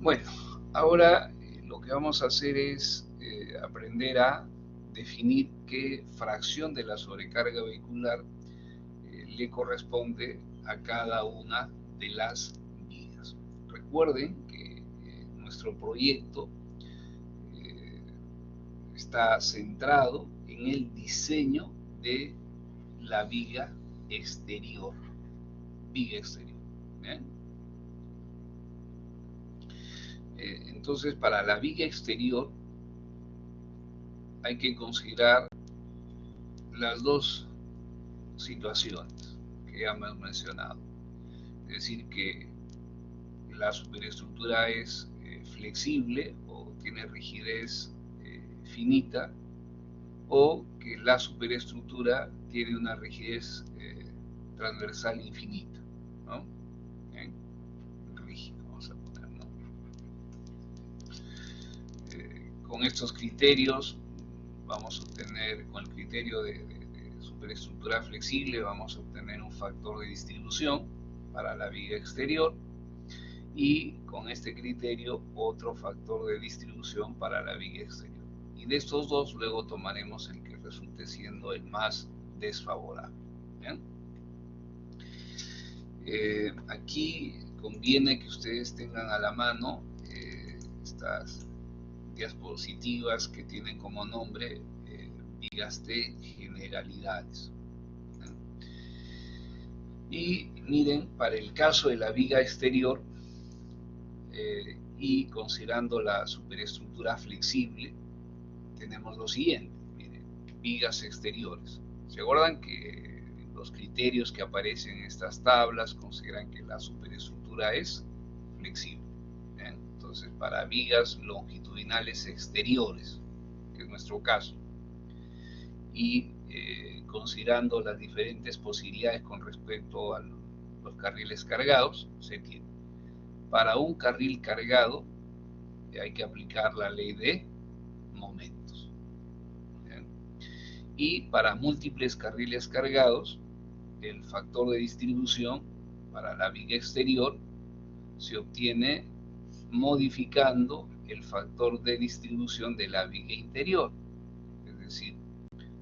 Bueno, ahora lo que vamos a hacer es aprender a definir qué fracción de la sobrecarga vehicular le corresponde a cada una de las vigas. Recuerden que nuestro proyecto está centrado en el diseño de la viga exterior. Viga exterior. ¿Bien? Entonces, para la viga exterior hay que considerar las dos situaciones que ya hemos mencionado. Es decir, que la superestructura es flexible o tiene rigidez finita, o que la superestructura tiene una rigidez transversal infinita, ¿no? ¿Bien? Rígido, vamos a poner, ¿no? Con estos criterios vamos a obtener, con el criterio de superestructura flexible, vamos a obtener un factor de distribución para la viga exterior, y con este criterio otro factor de distribución para la viga exterior. Y de estos dos luego tomaremos el que resulte siendo el más desfavorable. ¿Bien? Aquí conviene que ustedes tengan a la mano estas diapositivas que tienen como nombre vigas de generalidades. Y miren, para el caso de la viga exterior y considerando la superestructura flexible, tenemos lo siguiente. Miren, vigas exteriores. ¿Se acuerdan que los criterios que aparecen en estas tablas consideran que la superestructura es flexible? ¿Bien? Entonces, para vigas longitudinales exteriores, que es nuestro caso, y considerando las diferentes posibilidades con respecto a los carriles cargados, se tiene. Para un carril cargado hay que aplicar la ley de momentos. ¿Bien? Y para múltiples carriles cargados, el factor de distribución para la viga exterior se obtiene modificando el factor de distribución de la viga interior. Es decir,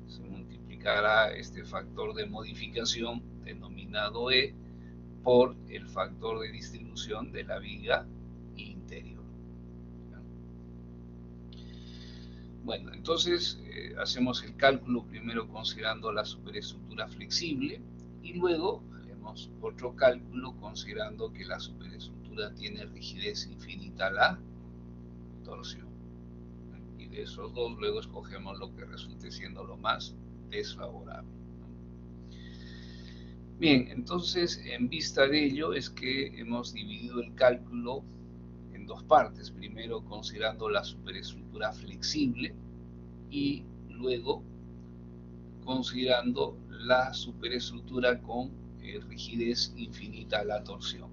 se multiplicará este factor de modificación denominado E por el factor de distribución de la viga interior. Bueno, entonces hacemos el cálculo primero considerando la superestructura flexible y luego haremos otro cálculo considerando que la superestructura tiene rigidez infinita a la torsión. Y de esos dos luego escogemos lo que resulte siendo lo más desfavorable. Bien, entonces en vista de ello es que hemos dividido el cálculo en dos partes. Primero considerando la superestructura flexible y luego considerando la superestructura con rigidez infinita a la torsión.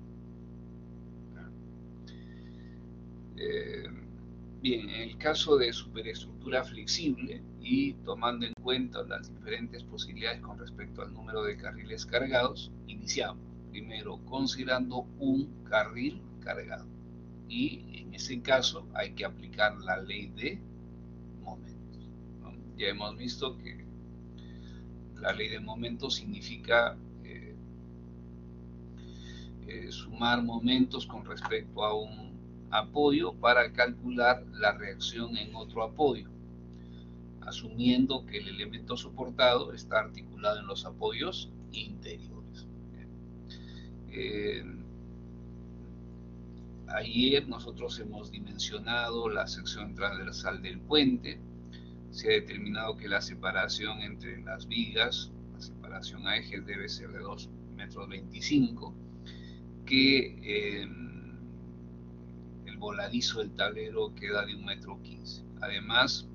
Bien, en el caso de superestructura flexible y tomando en cuenta las diferentes posibilidades con respecto al número de carriles cargados, iniciamos primero considerando un carril cargado, y en ese caso hay que aplicar la ley de momentos, ¿no? Ya hemos visto que la ley de momentos significa sumar momentos con respecto a un apoyo para calcular la reacción en otro apoyo, asumiendo que el elemento soportado está articulado en los apoyos interiores. Ayer nosotros hemos dimensionado la sección transversal del puente. Se ha determinado que la separación entre las vigas, la separación a ejes, debe ser de 2,25 m, que el voladizo del tablero queda de 1,15 m. Además,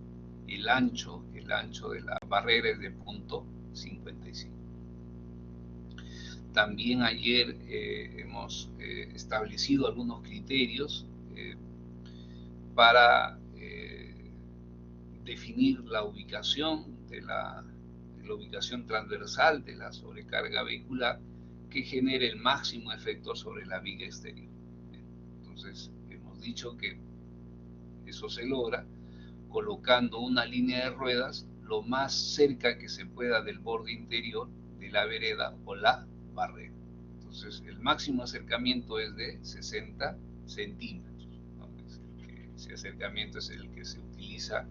el ancho de la barrera es de 0,55. También ayer hemos establecido algunos criterios para definir la ubicación de la ubicación transversal de la sobrecarga vehicular que genere el máximo efecto sobre la viga exterior. Entonces hemos hemos dicho que eso se logra colocando una línea de ruedas lo más cerca que se pueda del borde interior de la vereda o la barrera. Entonces el máximo acercamiento es de 60 centímetros, ¿no? Ese acercamiento es el que se utiliza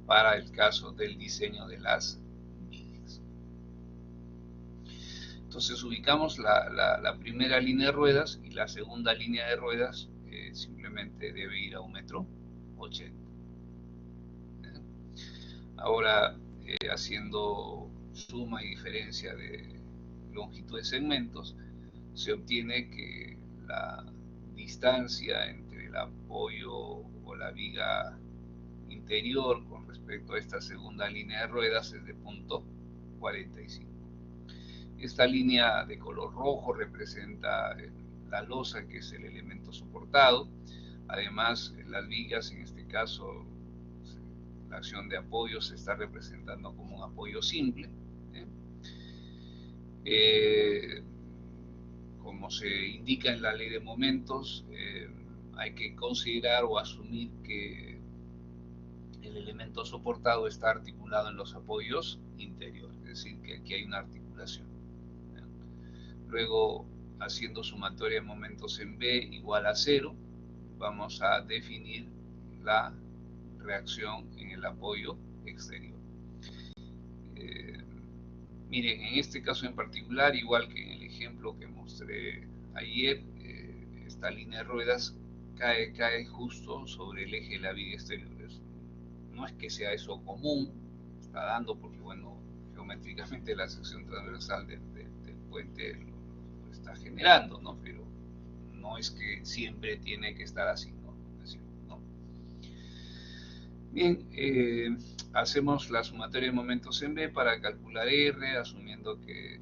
para el caso del diseño de las vigas. Entonces ubicamos la primera línea de ruedas, y la segunda línea de ruedas simplemente debe ir a 1,80 m. Ahora, haciendo suma y diferencia de longitud de segmentos, se obtiene que la distancia entre el apoyo o la viga interior con respecto a esta segunda línea de ruedas es de 0,45. Esta línea de color rojo representa la losa, que es el elemento soportado. Además, las vigas, en este caso, la acción de apoyo se está representando como un apoyo simple. Como se indica en la ley de momentos, hay que considerar o asumir que el elemento soportado está articulado en los apoyos interiores, es decir, que aquí hay una articulación. Luego, haciendo sumatoria de momentos en B igual a 0, vamos a definir la reacción en el apoyo exterior. Miren, en este caso en particular, igual que en el ejemplo que mostré ayer, esta línea de ruedas cae justo sobre el eje de la viga exterior. No es que sea eso común, está dando porque, bueno, geométricamente la sección transversal del puente lo está generando, ¿no? Pero no es que siempre tiene que estar así, ¿no? Bien, hacemos la sumatoria de momentos en B para calcular R, asumiendo que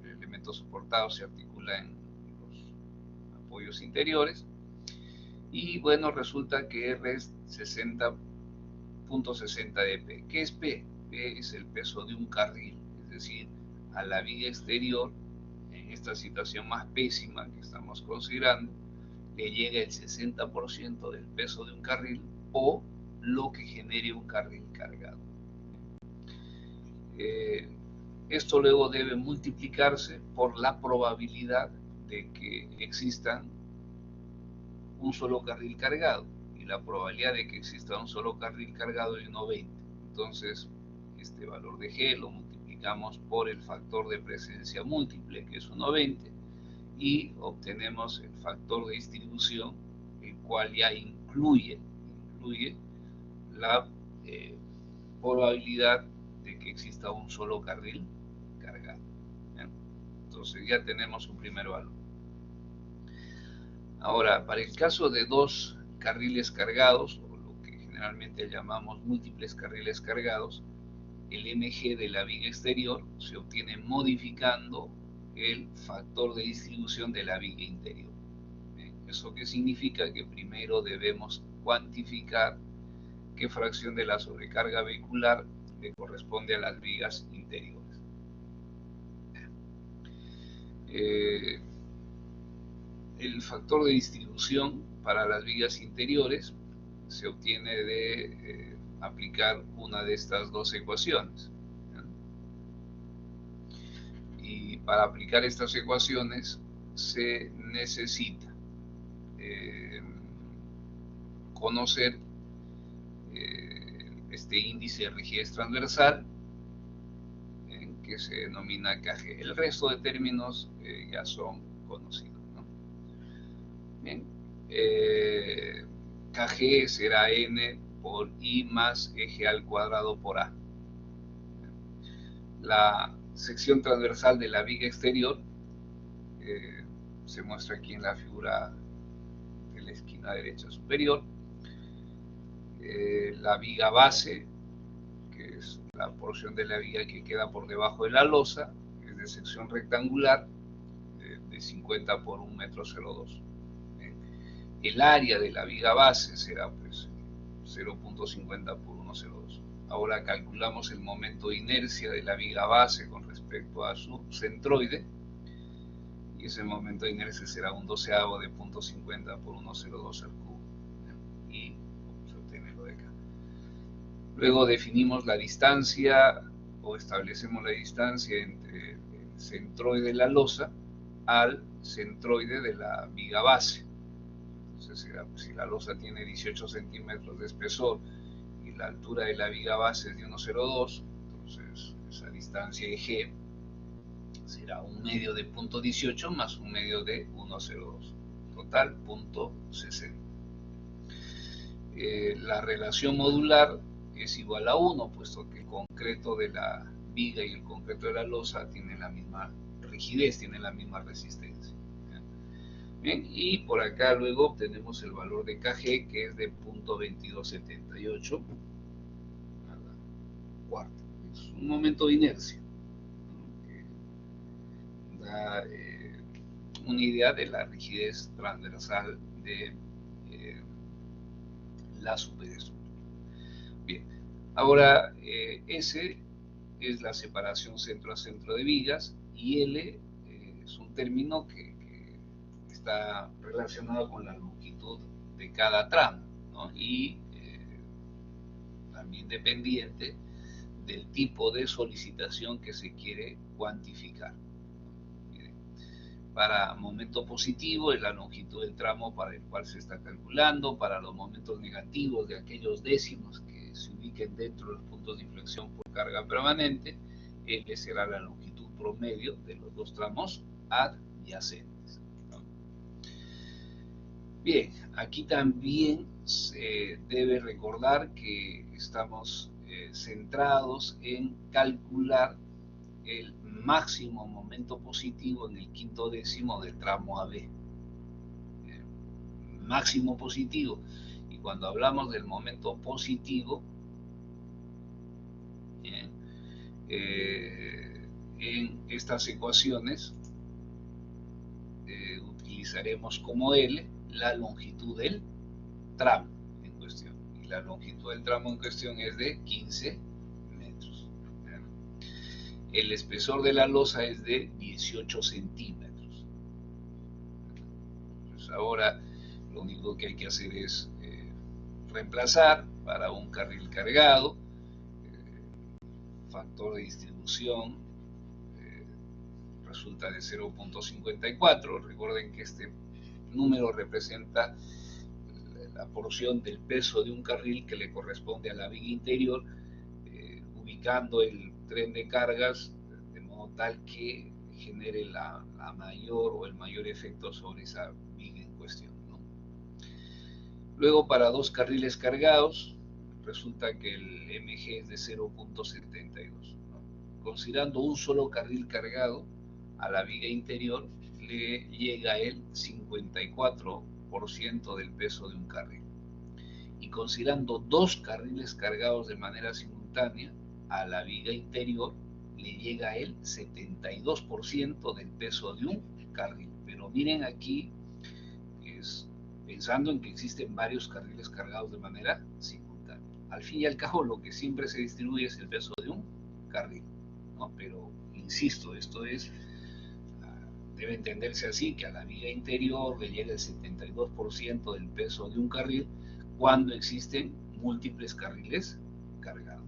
el elemento soportado se articula en los apoyos interiores. Y bueno, resulta que R es 60.60 de P. ¿Qué es P? P es el peso de un carril, es decir, a la viga exterior, en esta situación más pésima que estamos considerando, le llega el 60% del peso de un carril, o lo que genere un carril cargado. Esto luego debe multiplicarse por la probabilidad de que exista un solo carril cargado, y la probabilidad de que exista un solo carril cargado es 1,20. Entonces, este valor de G lo multiplicamos por el factor de presencia múltiple, que es 1,20, y obtenemos el factor de distribución, el cual ya incluye la probabilidad de que exista un solo carril cargado. ¿Bien? Entonces ya tenemos un primer valor. Ahora, para el caso de dos carriles cargados, o lo que generalmente llamamos múltiples carriles cargados, el mg de la viga exterior se obtiene modificando el factor de distribución de la viga interior. ¿Eso qué significa? Que primero debemos cuantificar qué fracción de la sobrecarga vehicular le corresponde a las vigas interiores. El factor de distribución para las vigas interiores se obtiene de aplicar una de estas dos ecuaciones. Y para aplicar estas ecuaciones se necesita conocer este índice de rigidez transversal, que se denomina KG. El resto de términos ya son conocidos, ¿no? Bien, KG será N por I más eje al cuadrado por A. La sección transversal de la viga exterior se muestra aquí en la figura de la esquina derecha superior. La viga base, que es la porción de la viga que queda por debajo de la losa, es de sección rectangular de 50 por 1,02 m. El área de la viga base será pues 0.50 por 1,02. Ahora calculamos el momento de inercia de la viga base con respecto a su centroide, y ese momento de inercia será un doceavo de 0.50 por 1,02 al cubo. Y vamos a obtenerlo de acá. Luego definimos la distancia o establecemos la distancia entre el centroide de la losa al centroide de la viga base. Entonces, si la losa tiene 18 centímetros de espesor y la altura de la viga base es de 1,02, entonces esa distancia G será un medio de 0.18 más un medio de 1,02, total 0.60. La relación modular es igual a 1, puesto que el concreto de la viga y el concreto de la losa tienen la misma rigidez, tienen la misma resistencia. Bien, y por acá luego obtenemos el valor de KG, que es de 0.2278 a la cuarta. Es un momento de inercia, ¿no?, que da una idea de la rigidez transversal de la superestructura. Bien, ahora S es la separación centro a centro de vigas y L es un término que está relacionado con la longitud de cada tramo, ¿no? Y también dependiente del tipo de solicitación que se quiere cuantificar. Miren, para momento positivo es la longitud del tramo para el cual se está calculando. Para los momentos negativos de aquellos décimos que se ubiquen dentro de los puntos de inflexión por carga permanente, L será la longitud promedio de los dos tramos adyacentes. Bien, aquí también se debe recordar que estamos centrados en calcular el máximo momento positivo en el quinto décimo del tramo AB. Máximo positivo. Y cuando hablamos del momento positivo, en estas ecuaciones utilizaremos como L la longitud del tramo en cuestión. Y la longitud del tramo en cuestión es de 15 metros. El espesor de la losa es de 18 centímetros. Pues ahora lo único que hay que hacer es reemplazar para un carril cargado. Factor de distribución resulta de 0.54. Recuerden que este número representa la porción del peso de un carril que le corresponde a la viga interior, ubicando el tren de cargas de modo tal que genere la mayor o el mayor efecto sobre esa viga en cuestión, ¿no? Luego, para dos carriles cargados, resulta que el MG es de 0.72, ¿no? Considerando un solo carril cargado, a la viga interior le llega el 54% del peso de un carril. Y considerando dos carriles cargados de manera simultánea, a la viga interior le llega el 72% del peso de un carril. Pero miren aquí, es pensando en que existen varios carriles cargados de manera simultánea. Al fin y al cabo, lo que siempre se distribuye es el peso de un carril, ¿no? Pero, insisto, esto es... debe entenderse así, que a la viga interior le llega el 72% del peso de un carril cuando existen múltiples carriles cargados.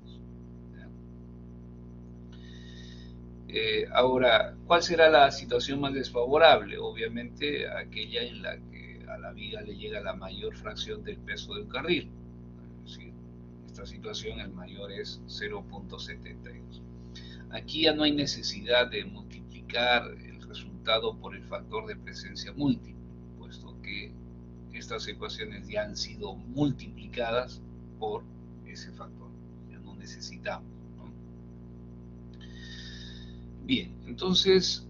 Ahora, ¿cuál será la situación más desfavorable? Obviamente aquella en la que a la viga le llega la mayor fracción del peso de un carril. Es decir, en esta situación el mayor es 0.72. Aquí ya no hay necesidad de multiplicar el resultado por el factor de presencia múltiple, puesto que estas ecuaciones ya han sido multiplicadas por ese factor. Ya no necesitamos, ¿no? Bien, entonces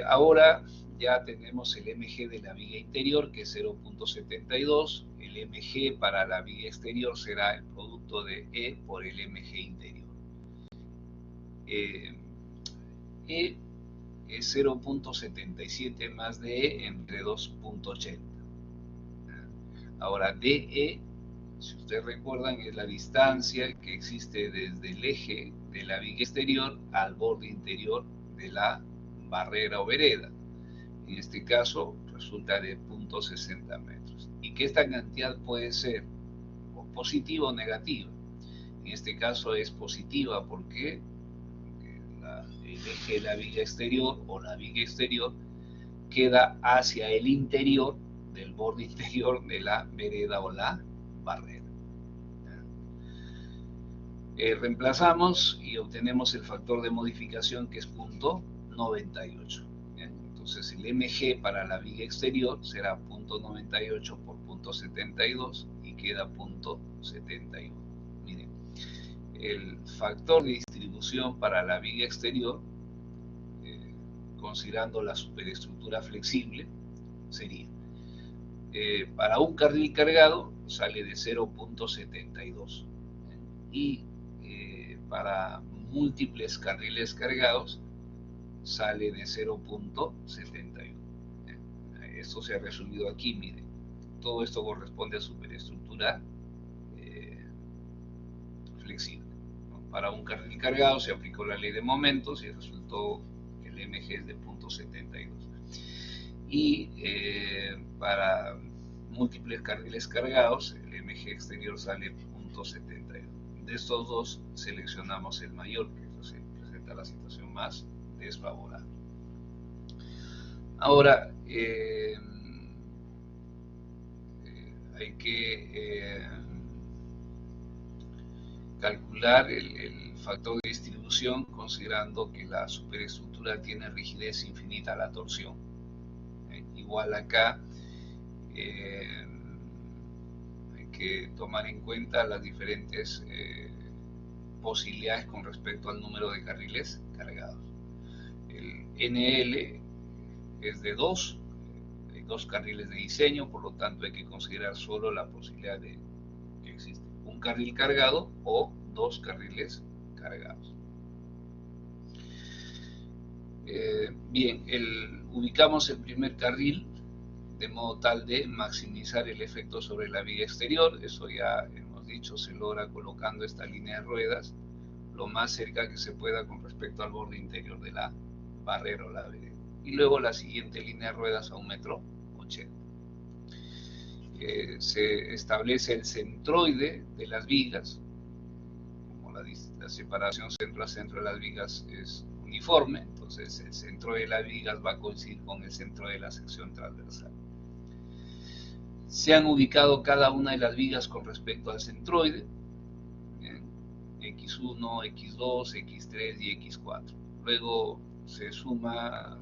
ahora ya tenemos el MG de la viga interior, que es 0.72. El MG para la viga exterior será el producto de E por el MG interior. E es 0.77 más DE entre 2.80. Ahora, DE, si ustedes recuerdan, es la distancia que existe desde el eje de la viga exterior al borde interior de la barrera o vereda. en este caso resulta de 0.60 metros, y que esta cantidad puede ser o positiva o negativa. En este caso es positiva porque el eje de la viga exterior o la viga exterior queda hacia el interior del borde interior de la vereda o la barrera. Reemplazamos y obtenemos el factor de modificación, que es 0.98. Entonces el MG para la viga exterior será 0.98 por 0.72 y queda 0.71. Miren, el factor de distribución para la viga exterior, considerando la superestructura flexible, sería para un carril cargado sale de 0.72 y para múltiples carriles cargados sale de 0.71. Esto se ha resumido aquí, miren. Todo esto corresponde a superestructura flexible. Para un carril cargado se aplicó la ley de momentos y resultó que el MG es de 0.72. Y para múltiples carriles cargados, el MG exterior sale 0.72. De estos dos seleccionamos el mayor, que presenta la situación más desfavorable. Ahora hay que calcular el factor de distribución, considerando que la superestructura tiene rigidez infinita a la torsión. Igual acá hay que tomar en cuenta las diferentes posibilidades con respecto al número de carriles cargados. El NL es de 2, hay 2 carriles de diseño, por lo tanto hay que considerar solo la posibilidad de que existe un carril cargado o 2 carriles cargados. Bien, ubicamos el primer carril de modo tal de maximizar el efecto sobre la viga exterior. Eso ya hemos dicho, se logra colocando esta línea de ruedas lo más cerca que se pueda con respecto al borde interior de la barrera o la vereda. Y luego la siguiente línea de ruedas a 1,80 m. Se establece el centroide de las vigas. Como la separación centro a centro de las vigas es uniforme, entonces el centro de las vigas va a coincidir con el centro de la sección transversal. Se han ubicado cada una de las vigas con respecto al centroide, X1, X2, X3 y X4. Luego se suma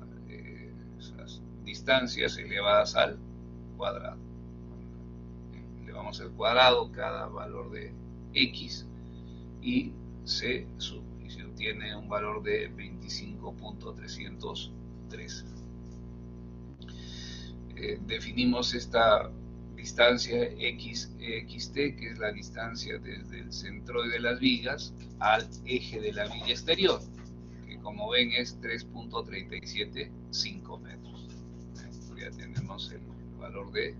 esas distancias elevadas al cuadrado. Elevamos al cuadrado cada valor de X y se suma, y se obtiene un valor de 25.313. Definimos esta distancia XT, que es la distancia desde el centro de las vigas al eje de la viga exterior, que como ven es 3.375 metros. Ya tenemos el valor de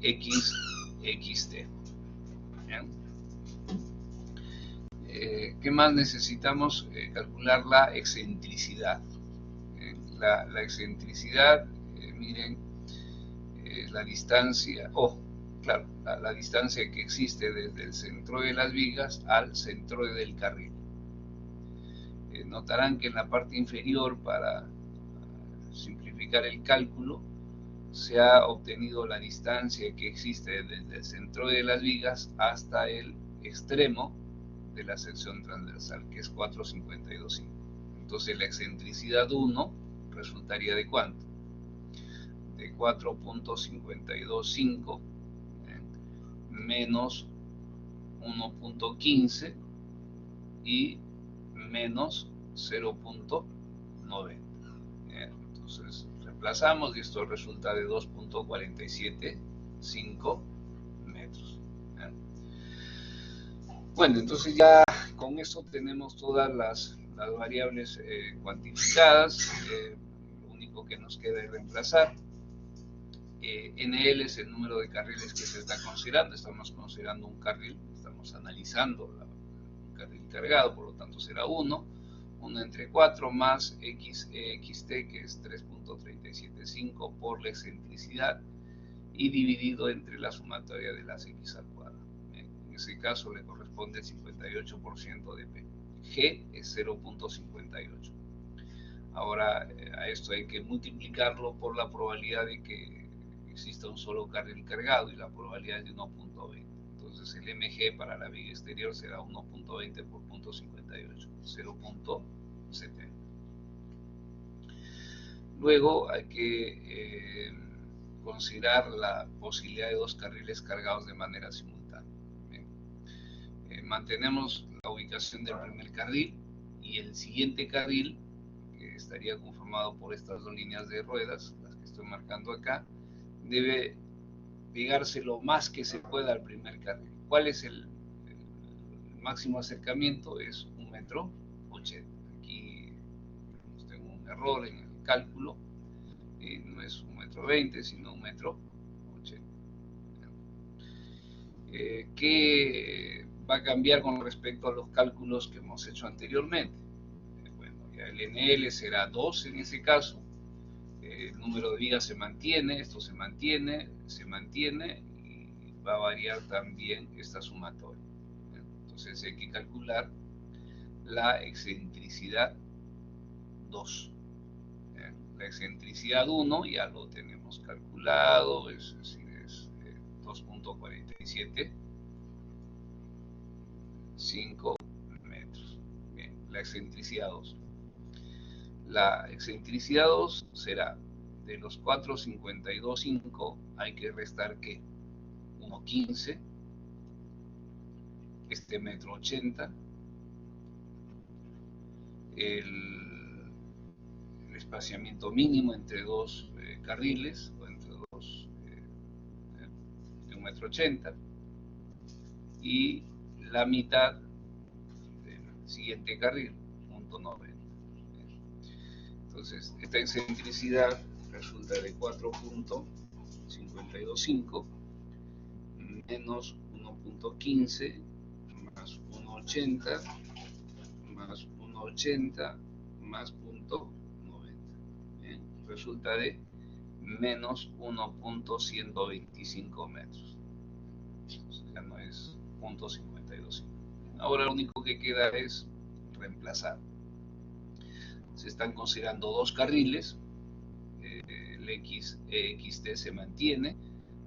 XT. ¿Qué más necesitamos? Calcular la excentricidad. La excentricidad, miren, la distancia, la distancia que existe desde el centro de las vigas al centro del carril. Notarán que en la parte inferior, para simplificar el cálculo, se ha obtenido la distancia que existe desde el centro de las vigas hasta el extremo de la sección transversal, que es 4,525. Entonces la excentricidad 1 resultaría de ¿cuánto? De 4.525 menos 1.15 y menos 0.90. Entonces reemplazamos y esto resulta de 2.475 metros. Bueno, entonces ya con eso tenemos todas las variables cuantificadas. Lo único que nos queda es reemplazar. NL es el número de carriles que se está considerando. Estamos considerando un carril, estamos analizando un carril cargado, por lo tanto será 1. 1 entre 4 más XT, que es 3.375 por la excentricidad, y dividido entre la sumatoria de las X al cuadrado. En ese caso le corresponde el 58% de P. G es 0.58. Ahora a esto hay que multiplicarlo por la probabilidad de que exista un solo carril cargado, y la probabilidad es de 1.20. Entonces el MG para la viga exterior será 1.20 por 0.58, 0.70. Luego hay que considerar la posibilidad de dos carriles cargados de manera simultánea. Mantenemos la ubicación del primer carril, y el siguiente carril, que estaría conformado por estas dos líneas de ruedas, las que estoy marcando acá, debe pegarse lo más que se pueda al primer carril. ¿Cuál es el máximo acercamiento? Es 1,80 metros. Aquí tengo un error en el cálculo, no es 1,20 metros, sino 1,80 metros. ¿Qué va a cambiar con respecto a los cálculos que hemos hecho anteriormente? Bueno, ya el NL será 2 en ese caso. El número de vigas se mantiene, esto se mantiene, y va a variar también esta sumatoria. Entonces hay que calcular la excentricidad 2. La excentricidad 1 ya lo tenemos calculado, es decir, es 2.4775 metros. Bien, la excentricidad 2. La excentricidad 2 será de los 452.5, hay que restar que 1.15, este 1,80 m, el espaciamiento mínimo entre dos carriles, o entre dos de 1,80 m, y la mitad del siguiente carril, 0.90. Entonces, esta excentricidad resulta de 4.525 menos 1.15 más 1.80 más 1.80 más 0.90. Resulta de menos 1.125 metros. Entonces ya no es 0.525. Ahora lo único que queda es reemplazar. Se están considerando dos carriles, el XT se mantiene,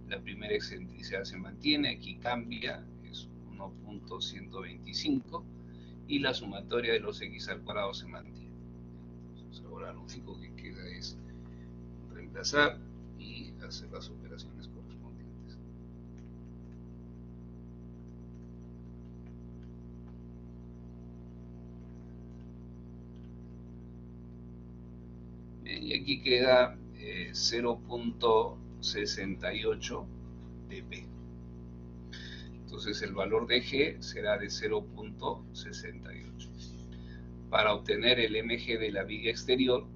la primera excentricidad se mantiene, aquí cambia, es 1.125, y la sumatoria de los X al cuadrado se mantiene. Entonces ahora lo único que queda es reemplazar y hacer las operaciones correspondientes. Bien, y aquí queda 0.68 dB. Entonces el valor de G será de 0.68. Para obtener el MG de la viga exterior,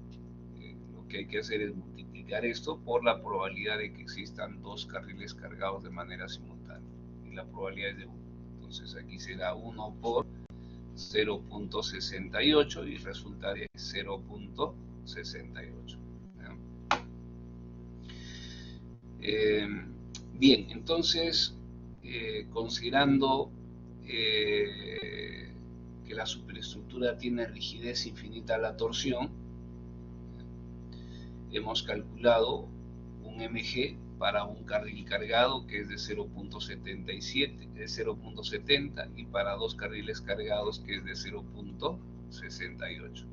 lo que hay que hacer es multiplicar esto por la probabilidad de que existan dos carriles cargados de manera simultánea, y la probabilidad es de 1. Entonces aquí será 1 por 0.68 y resulta de 0.68. Bien, entonces considerando que la superestructura tiene rigidez infinita a la torsión, hemos calculado un MG para un carril cargado que es de 0.70, y para dos carriles cargados que es de 0.68.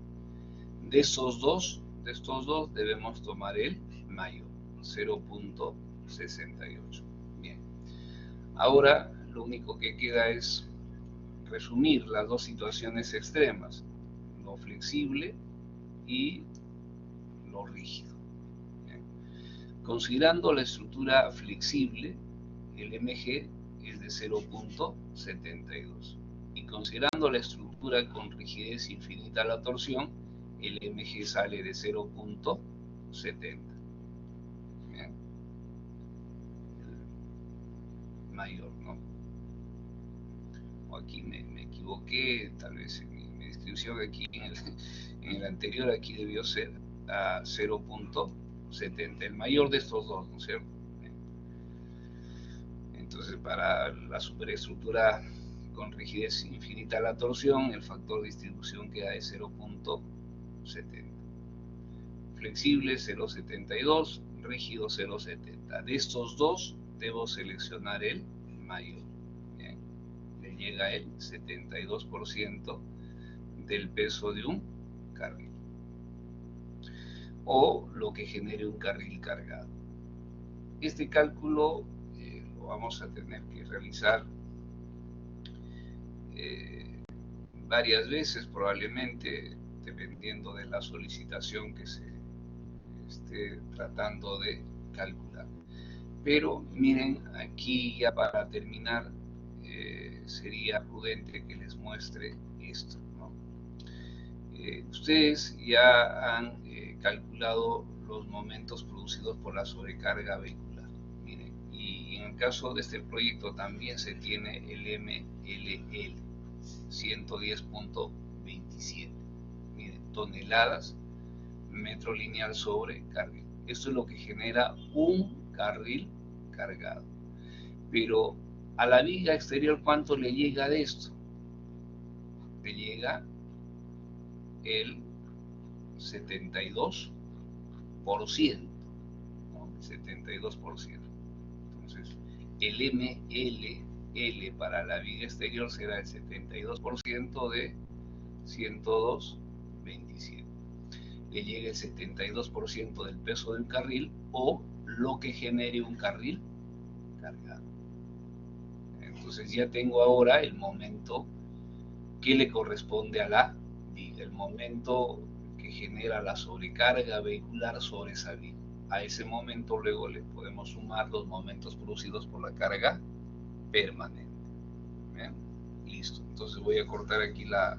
De estos dos debemos tomar el mayor, 0.68. Bien, ahora lo único que queda es resumir las dos situaciones extremas, lo flexible y lo rígido. Considerando la estructura flexible, el MG es de 0.72, y considerando la estructura con rigidez infinita a la torsión, el MG sale de 0.70. Mayor, ¿no? o aquí me equivoqué, tal vez en mi descripción aquí en el anterior, aquí debió ser a 0.70, el mayor de estos dos, ¿no es cierto? Entonces, para la superestructura con rigidez infinita la torsión, el factor de distribución queda de 0.70. Flexible 0.72, rígido 0.70. De estos dos, debo seleccionar el mayor. Bien, le llega el 72% del peso de un carril, o lo que genere un carril cargado. Este cálculo lo vamos a tener que realizar varias veces, probablemente, dependiendo de la solicitación que se esté tratando de calcular. Pero miren, aquí ya para terminar, sería prudente que les muestre esto, ¿no? Ustedes ya han calculado los momentos producidos por la sobrecarga vehicular. Miren, y en el caso de este proyecto también se tiene el MLL 110.27. Miren, toneladas metro lineal sobre carril. Esto es lo que genera un carril cargado. Pero a la viga exterior, ¿cuánto le llega de esto? Le llega el 72%, ¿no? 72%. Entonces, el MLL para la viga exterior será el 72% de 102.27. Le llega el 72% del peso del carril, o lo que genere un carril cargado. Entonces ya tengo ahora el momento que le corresponde a la viga, el momento que genera la sobrecarga vehicular sobre esa viga. A ese momento luego le podemos sumar los momentos producidos por la carga permanente. ¿Bien? Listo. Entonces voy a cortar aquí la